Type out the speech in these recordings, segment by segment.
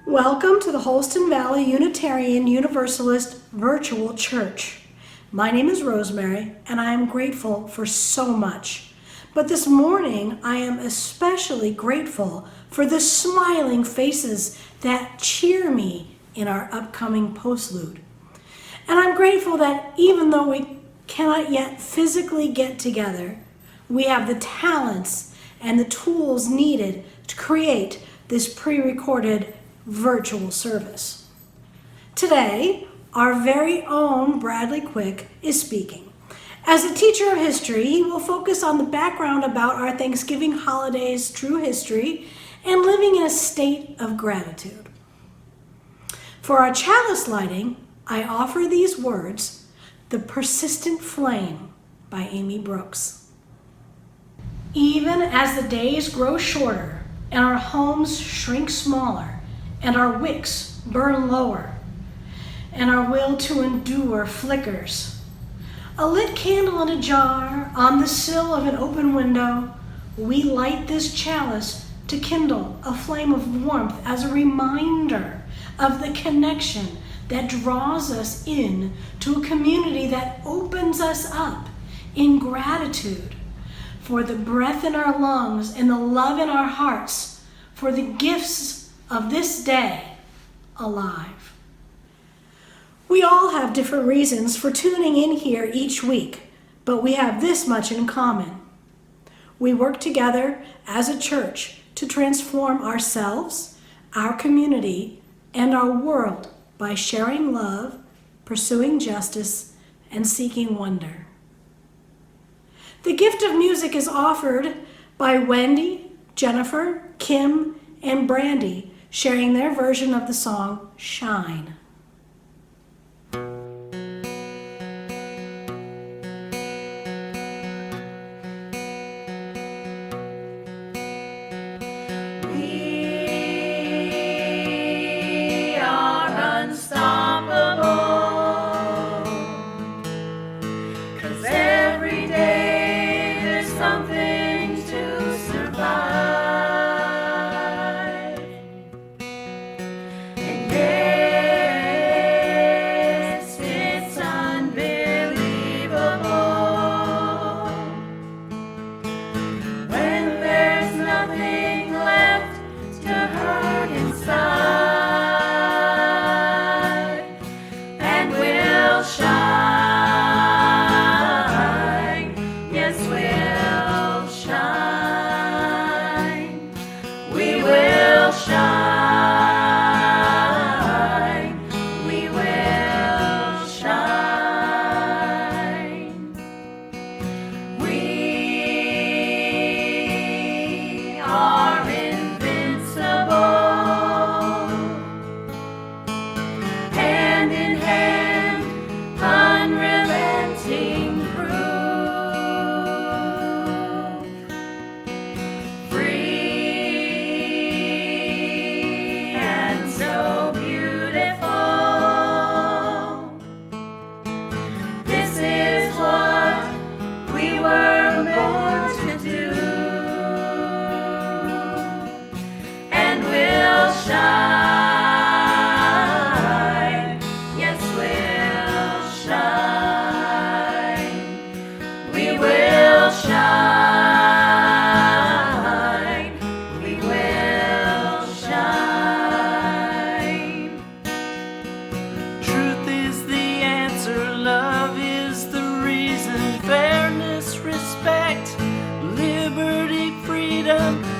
Welcome to the Holston Valley Unitarian Universalist Virtual Church. My name is Rosemary, and I am grateful for so much. But this morning, I am especially grateful for the smiling faces that cheer me in our upcoming postlude. And I'm grateful that even though we cannot yet physically get together, we have the talents and the tools needed to create this pre-recorded virtual service. Today, our very own Bradley Quick is speaking. As a teacher of history, he will focus on the background about our Thanksgiving holiday's true history and living in a state of gratitude. For our chalice lighting, I offer these words, "The Persistent Flame" by Amy Brooks. Even as the days grow shorter and our homes shrink smaller, and our wicks burn lower, and our will to endure flickers. A lit candle in a jar on the sill of an open window, we light this chalice to kindle a flame of warmth as a reminder of the connection that draws us in to a community that opens us up in gratitude for the breath in our lungs and the love in our hearts, for the gifts of this day alive. We all have different reasons for tuning in here each week, but we have this much in common. We work together as a church to transform ourselves, our community, and our world by sharing love, pursuing justice, and seeking wonder. The gift of music is offered by Wendy, Jennifer, Kim, and Brandy, sharing their version of the song, Shine. We are unstoppable, 'cause every day there's something to survive.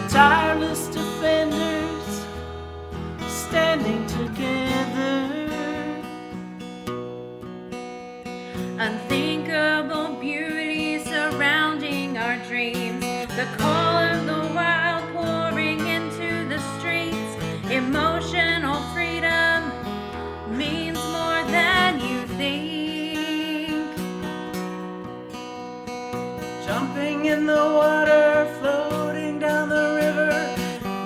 Tireless defenders standing together. Unthinkable beauty surrounding our dreams. The call of the wild pouring into the streets. Emotional freedom means more than you think. Jumping in the water, floating down the river,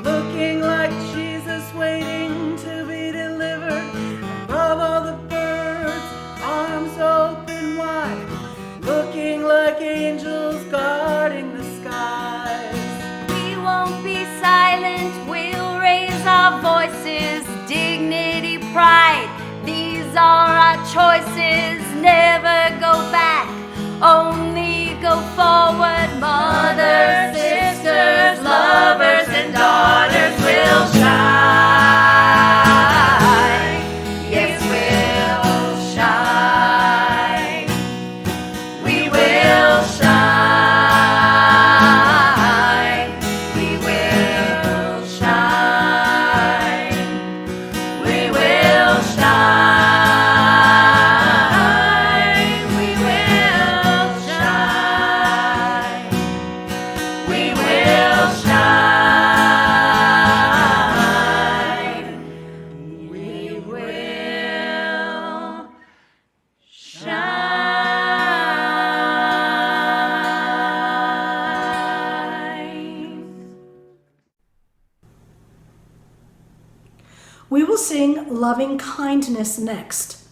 looking like Jesus waiting to be delivered. Above all the birds, arms open wide, looking like angels guarding the skies. We won't be silent, we'll raise our voices. choices never go back, only go forward. Mothers, sisters, lovers, and daughters will shine. Yes, we'll shine. We will shine. We will shine. We will shine. We will shine. We will shine. We will shine. We will sing Loving Kindness next.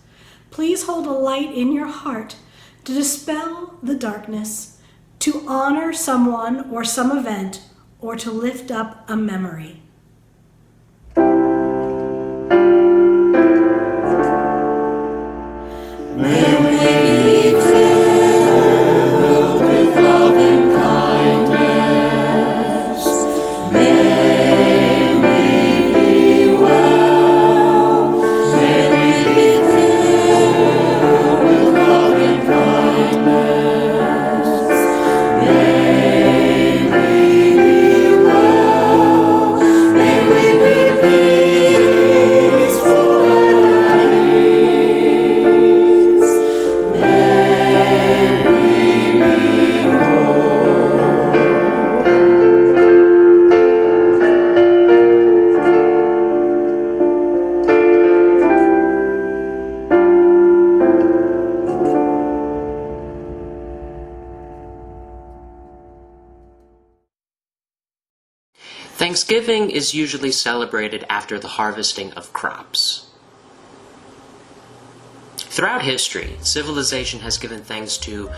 Please hold a light in your heart to dispel the darkness, to honor someone or some event, or to lift up a memory. Thanksgiving is usually celebrated after the harvesting of crops. Throughout history, civilization has given thanks to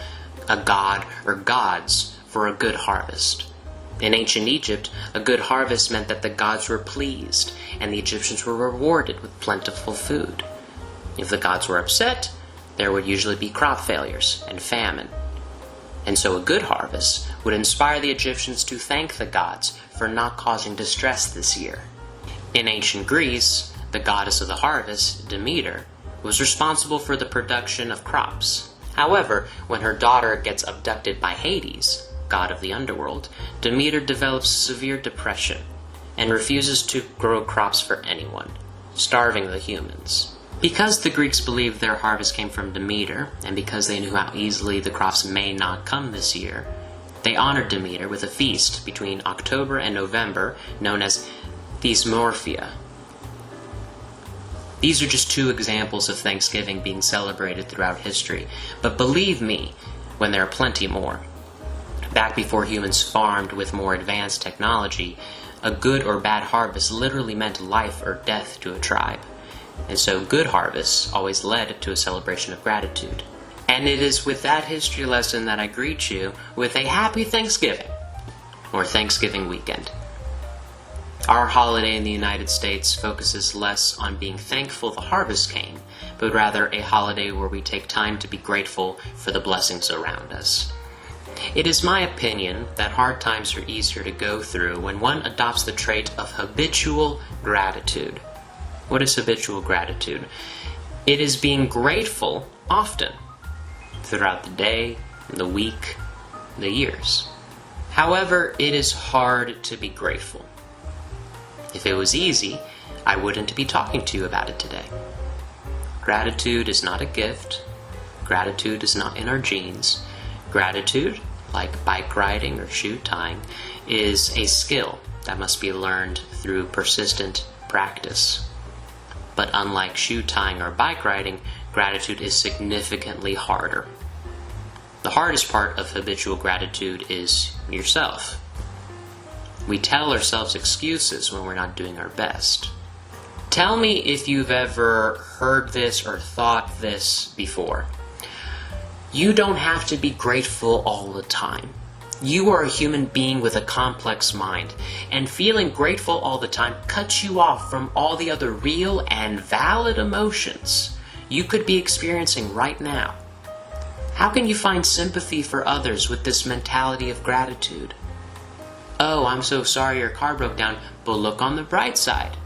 a god or gods for a good harvest. In ancient Egypt, a good harvest meant that the gods were pleased, and the Egyptians were rewarded with plentiful food. If the gods were upset, there would usually be crop failures and famine. And so a good harvest would inspire the Egyptians to thank the gods for not causing distress this year. In ancient Greece, the goddess of the harvest, Demeter, was responsible for the production of crops. However, when her daughter gets abducted by Hades, god of the underworld, Demeter develops severe depression and refuses to grow crops for anyone, starving the humans. Because the Greeks believed their harvest came from Demeter, and because they knew how easily the crops may not come this year, they honored Demeter with a feast between October and November known as Thesmorphia. These are just two examples of Thanksgiving being celebrated throughout history, but believe me, when there are plenty more. Back before humans farmed with more advanced technology, a good or bad harvest literally meant life or death to a tribe. And so good harvests always led to a celebration of gratitude. And it is with that history lesson that I greet you with a happy Thanksgiving, or Thanksgiving weekend. Our holiday in the United States focuses less on being thankful the harvest came, but rather a holiday where we take time to be grateful for the blessings around us. It is my opinion that hard times are easier to go through when one adopts the trait of habitual gratitude. What is habitual gratitude? It is being grateful often, throughout the day, the week, the years. However, it is hard to be grateful. If it was easy, I wouldn't be talking to you about it today. Gratitude is not a gift. Gratitude is not in our genes. Gratitude, like bike riding or shoe tying, is a skill that must be learned through persistent practice. But unlike shoe tying or bike riding, gratitude is significantly harder. The hardest part of habitual gratitude is yourself. We tell ourselves excuses when we're not doing our best. Tell me if you've ever heard this or thought this before. You don't have to be grateful all the time. You are a human being with a complex mind, and feeling grateful all the time cuts you off from all the other real and valid emotions. you could be experiencing right now? How can you find sympathy for others with this mentality of gratitude? Oh, I'm so sorry your car broke down, but look on the bright side.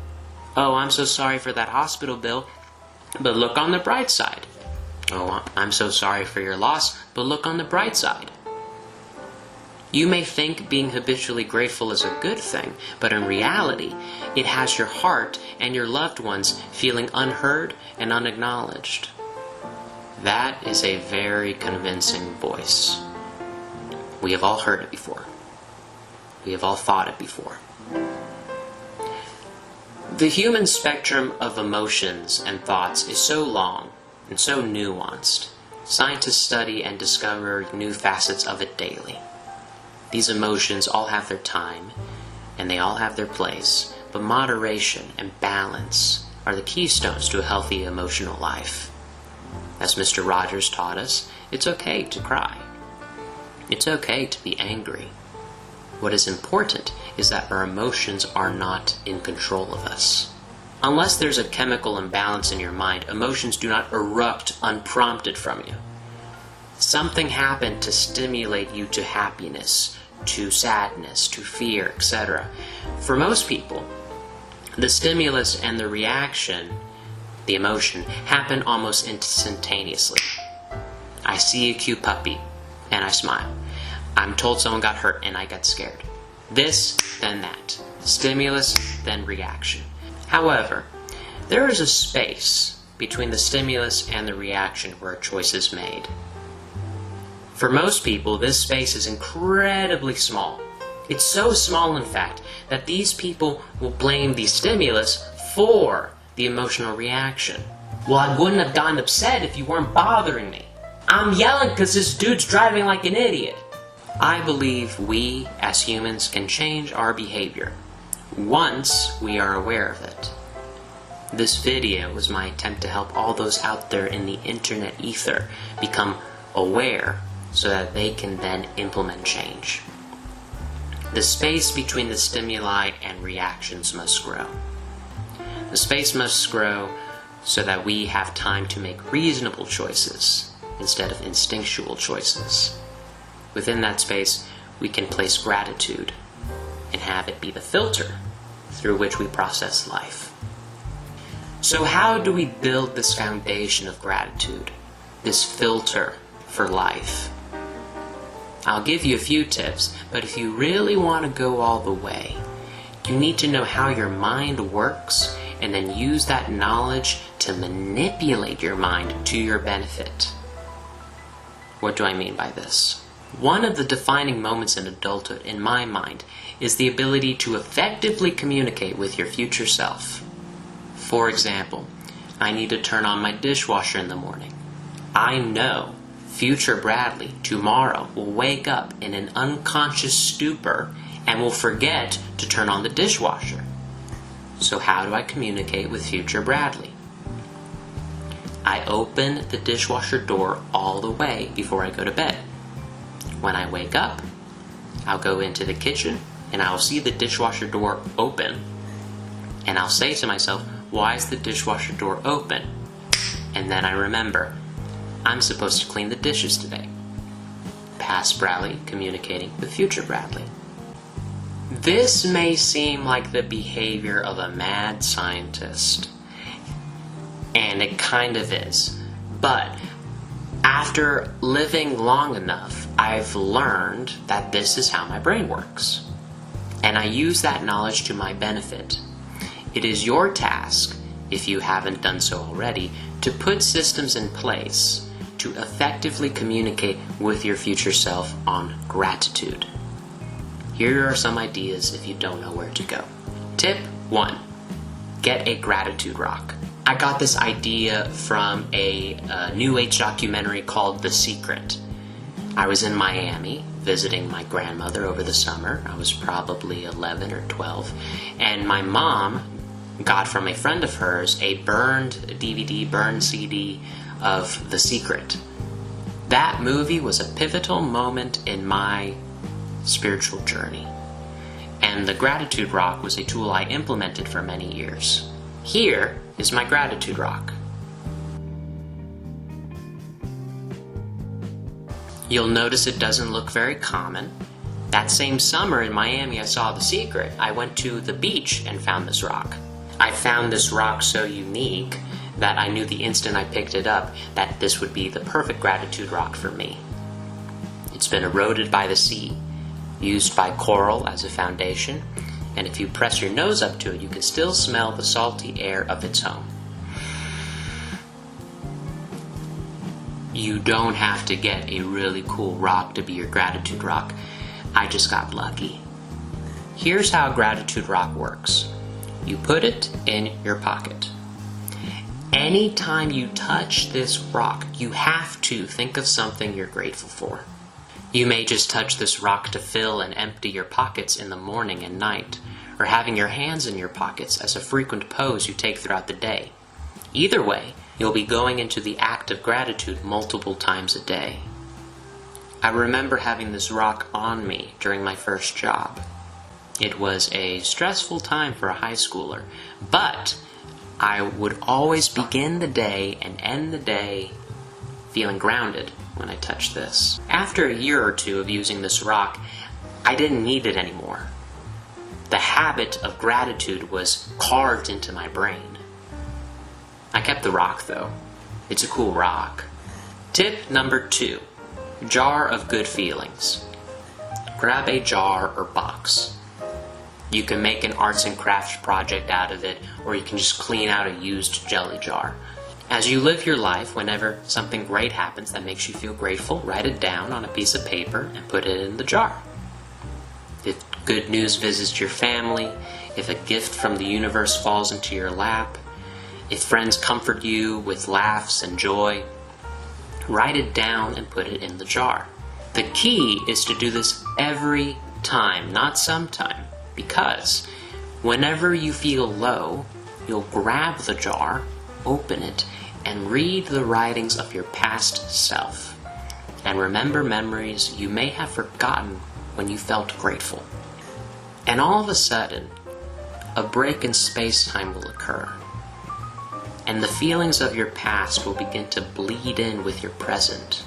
Oh, I'm so sorry for that hospital bill, but look on the bright side. Oh, I'm so sorry for your loss, but look on the bright side. You may think being habitually grateful is a good thing, but in reality, it has your heart and your loved ones feeling unheard and unacknowledged. That is a very convincing voice. We have all heard it before. We have all thought it before. The human spectrum of emotions and thoughts is so long and so nuanced. Scientists study and discover new facets of it daily. These emotions all have their time, and they all have their place, but moderation and balance are the keystones to a healthy emotional life. As Mr. Rogers taught us, it's okay to cry. It's okay to be angry. What is important is that our emotions are not in control of us. Unless there's a chemical imbalance in your mind, emotions do not erupt unprompted from you. Something happened to stimulate you to happiness, to sadness, to fear, etc. For most people, the stimulus and the reaction, the emotion, happen almost instantaneously. I see a cute puppy, and I smile. I'm told someone got hurt, and I get scared. This, then that. Stimulus, then reaction. However, there is a space between the stimulus and the reaction where a choice is made. For most people, this space is incredibly small. It's so small, in fact, that these people will blame the stimulus for the emotional reaction. Well, I wouldn't have gotten upset if you weren't bothering me. I'm yelling because this dude's driving like an idiot. I believe we, as humans, can change our behavior once we are aware of it. This video was my attempt to help all those out there in the internet ether become aware so that they can then implement change. The space between the stimuli and reactions must grow. The space must grow so that we have time to make reasonable choices instead of instinctual choices. Within that space, we can place gratitude and have it be the filter through which we process life. So how do we build this foundation of gratitude, this filter for life? I'll give you a few tips, but if you really want to go all the way, you need to know how your mind works and then use that knowledge to manipulate your mind to your benefit. What do I mean by this? One of the defining moments in adulthood, in my mind, is the ability to effectively communicate with your future self. For example, I need to turn on my dishwasher in the morning. I know future Bradley tomorrow will wake up in an unconscious stupor and will forget to turn on the dishwasher. So how do I communicate with future Bradley? I open the dishwasher door all the way before I go to bed. When I wake up, I'll go into the kitchen and I'll see the dishwasher door open. And I'll say to myself, why is the dishwasher door open? And then I remember, I'm supposed to clean the dishes today. Past Bradley communicating with future Bradley. This may seem like the behavior of a mad scientist, and it kind of is, but after living long enough, I've learned that this is how my brain works, and I use that knowledge to my benefit. It is your task, if you haven't done so already, to put systems in place to effectively communicate with your future self on gratitude. Here are some ideas if you don't know where to go. Tip 1. Get a gratitude rock. I got this idea from a New Age documentary called The Secret. I was in Miami visiting my grandmother over the summer. I was probably 11 or 12. And my mom got from a friend of hers a burned DVD, burned CD of The Secret. That movie was a pivotal moment in my spiritual journey. And the gratitude rock was a tool I implemented for many years. Here is my gratitude rock. You'll notice it doesn't look very common. That same summer in Miami, I saw The Secret. I went to the beach and found this rock. I found this rock so unique that I knew the instant I picked it up that this would be the perfect gratitude rock for me. It's been eroded by the sea, used by coral as a foundation, and if you press your nose up to it, you can still smell the salty air of its home. You don't have to get a really cool rock to be your gratitude rock. I just got lucky. Here's how a gratitude rock works. You put it in your pocket. Anytime you touch this rock, you have to think of something you're grateful for. You may just touch this rock to fill and empty your pockets in the morning and night, or having your hands in your pockets as a frequent pose you take throughout the day. Either way, you'll be going into the act of gratitude multiple times a day. I remember having this rock on me during my first job. It was a stressful time for a high schooler, but I would always begin the day and end the day feeling grounded when I touched this. After a year or two of using this rock, I didn't need it anymore. The habit of gratitude was carved into my brain. I kept the rock though. It's a cool rock. Tip number 2, jar of good feelings. Grab a jar or box. You can make an arts and crafts project out of it, or you can just clean out a used jelly jar. As you live your life, whenever something great happens that makes you feel grateful, write it down on a piece of paper and put it in the jar. If good news visits your family, if a gift from the universe falls into your lap, if friends comfort you with laughs and joy, write it down and put it in the jar. The key is to do this every time, not sometime, because whenever you feel low, you'll grab the jar, open it, and read the writings of your past self, and remember memories you may have forgotten when you felt grateful. And all of a sudden, a break in space-time will occur, and the feelings of your past will begin to bleed in with your present.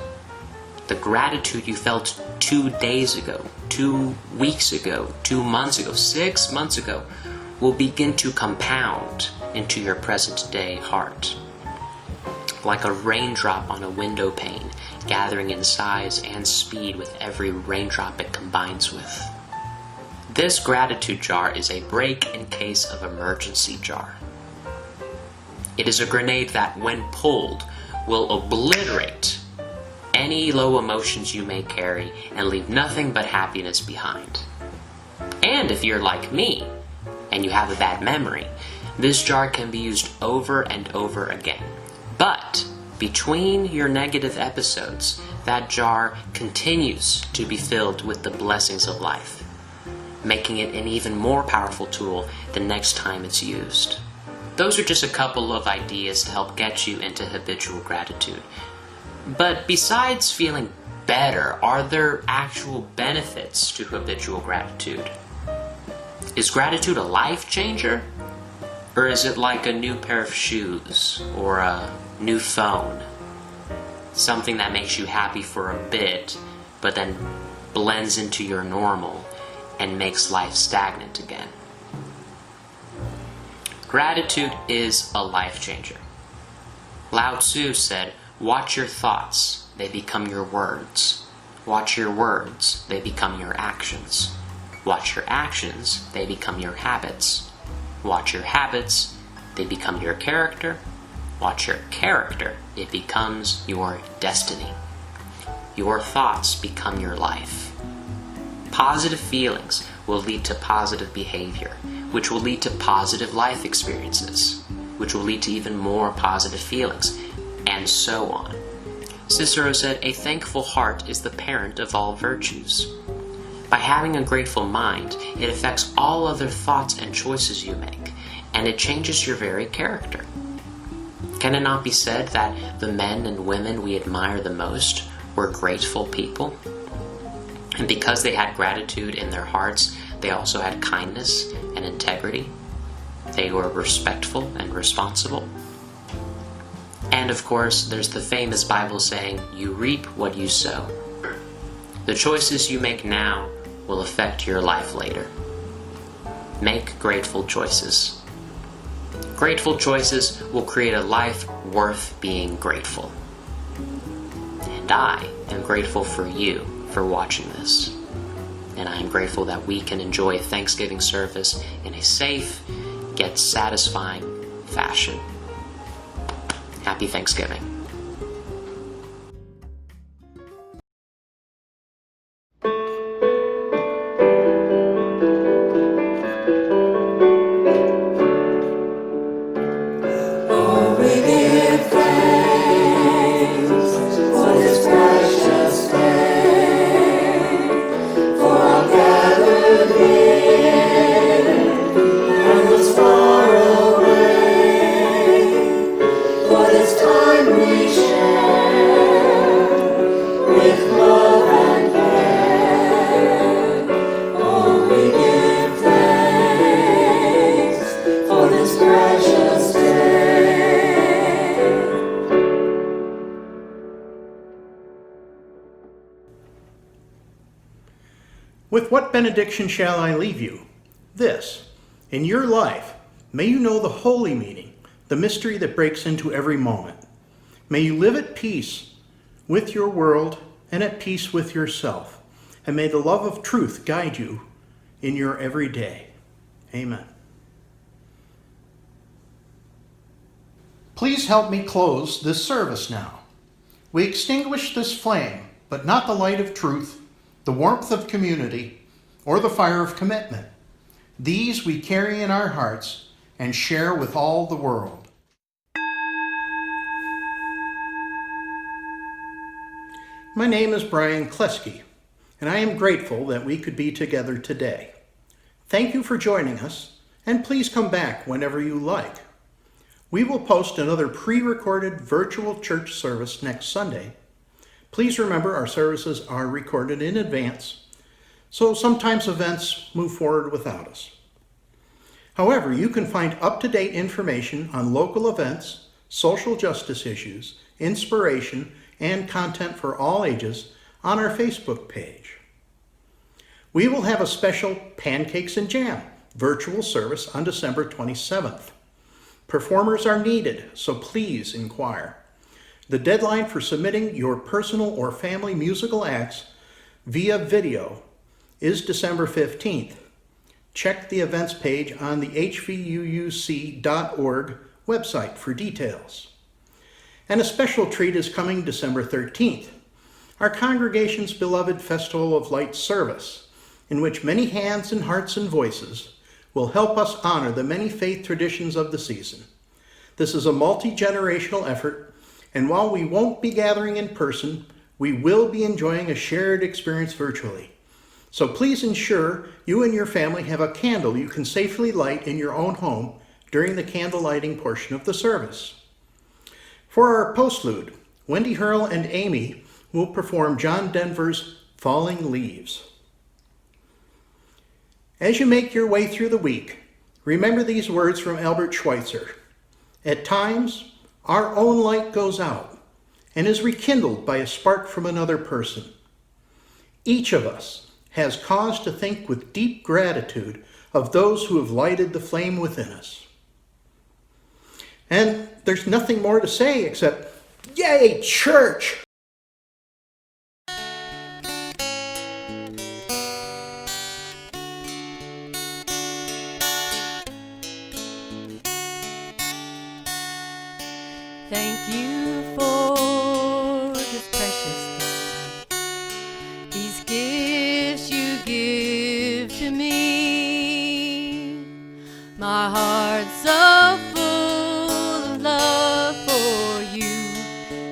The gratitude you felt 2 days ago, 2 weeks ago, 2 months ago, 6 months ago will begin to compound into your present day heart. Like a raindrop on a window pane, gathering in size and speed with every raindrop it combines with. This gratitude jar is a break-in-case of emergency jar. It is a grenade that, when pulled, will obliterate any low emotions you may carry and leave nothing but happiness behind. And if you're like me, and you have a bad memory, this jar can be used over and over again. But between your negative episodes, that jar continues to be filled with the blessings of life, making it an even more powerful tool the next time it's used. Those are just a couple of ideas to help get you into habitual gratitude. But besides feeling better, are there actual benefits to habitual gratitude? Is gratitude a life changer? Or is it like a new pair of shoes or a new phone? Something that makes you happy for a bit, but then blends into your normal and makes life stagnant again. Gratitude is a life changer. Lao Tzu said, "Watch your thoughts, they become your words. Watch your words, they become your actions. Watch your actions, they become your habits. Watch your habits, they become your character. Watch your character, it becomes your destiny. Your thoughts become your life." Positive feelings will lead to positive behavior, which will lead to positive life experiences, which will lead to even more positive feelings, and so on. Cicero said, "A thankful heart is the parent of all virtues." By having a grateful mind, it affects all other thoughts and choices you make, and it changes your very character. Can it not be said that the men and women we admire the most were grateful people? And because they had gratitude in their hearts, they also had kindness and integrity. They were respectful and responsible. And of course, there's the famous Bible saying, "You reap what you sow." The choices you make now will affect your life later. Make grateful choices. Grateful choices will create a life worth being grateful. And I am grateful for you for watching this. And I am grateful that we can enjoy a Thanksgiving service in a safe, yet satisfying fashion. Happy Thanksgiving. With what benediction shall I leave you? This: in your life, may you know the holy meaning, the mystery that breaks into every moment. May you live at peace with your world and at peace with yourself. And may the love of truth guide you in your everyday. Amen. Please help me close this service now. We extinguish this flame, but not the light of truth, the warmth of community, or the fire of commitment. These we carry in our hearts and share with all the world. My name is Brian Kleske, and I am grateful that we could be together today. Thank you for joining us, and please come back whenever you like. We will post another pre-recorded virtual church service next Sunday. Please remember our services are recorded in advance, so sometimes events move forward without us. However, you can find up-to-date information on local events, social justice issues, inspiration, and content for all ages on our Facebook page. We will have a special Pancakes and Jam virtual service on December 27th. Performers are needed, so please inquire. The deadline for submitting your personal or family musical acts via video is December 15th. Check the events page on the hvuuc.org website for details. And a special treat is coming December 13th, our congregation's beloved Festival of Lights service, in which many hands and hearts and voices will help us honor the many faith traditions of the season. This is a multi-generational effort, and while we won't be gathering in person, we will be enjoying a shared experience virtually. So please ensure you and your family have a candle you can safely light in your own home during the candle lighting portion of the service. For our postlude, Wendy Hurl and Amy will perform John Denver's Falling Leaves. As you make your way through the week, remember these words from Albert Schweitzer. At times, our own light goes out and is rekindled by a spark from another person. Each of us has cause to think with deep gratitude of those who have lighted the flame within us. And there's nothing more to say except, yay, church! Thank you for this precious day, these gifts you give to me. My heart's so full of love for you,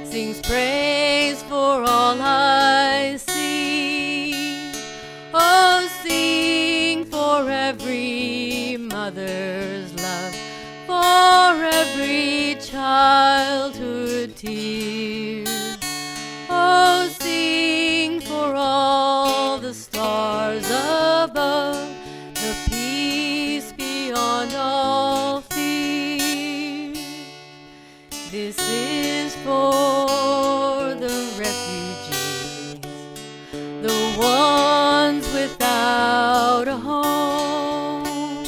sings praise for all I see. Oh, sing for every mother's love, for every childhood tears. Oh, sing for all the stars above, the peace beyond all fear. This is for the refugees, the ones without a home,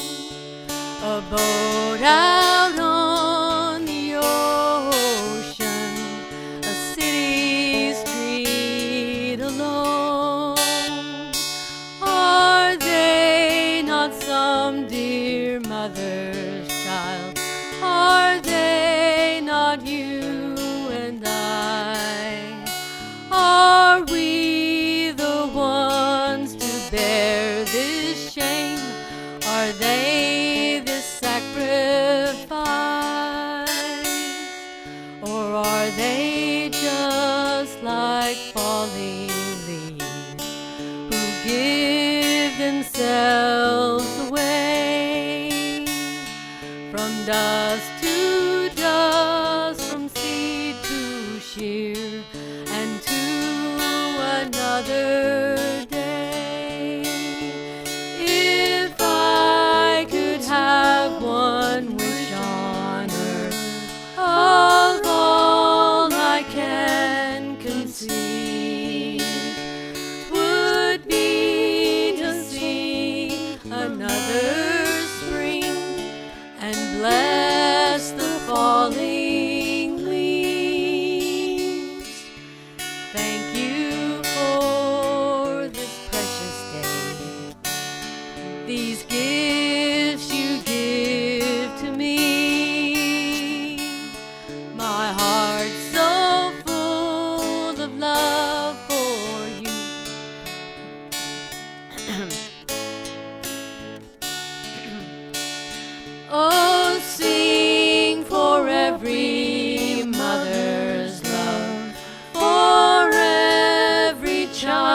a boat out on the ocean, a city street alone. Are they not some dear mother's child? Are they not you and I? Are we the ones to bear this shame? Are they this sacrifice? Or are they just like falling leaves who give themselves away? From dust to dust, from seed to shear, and to another day. If I could have one wish on earth of all I can conceive, 'twould be to see another spring and bless the falling leaves. Thank you for this precious day, these gifts you give to me. My heart's so full of love for you. Oh, sing for every mother's love, for every child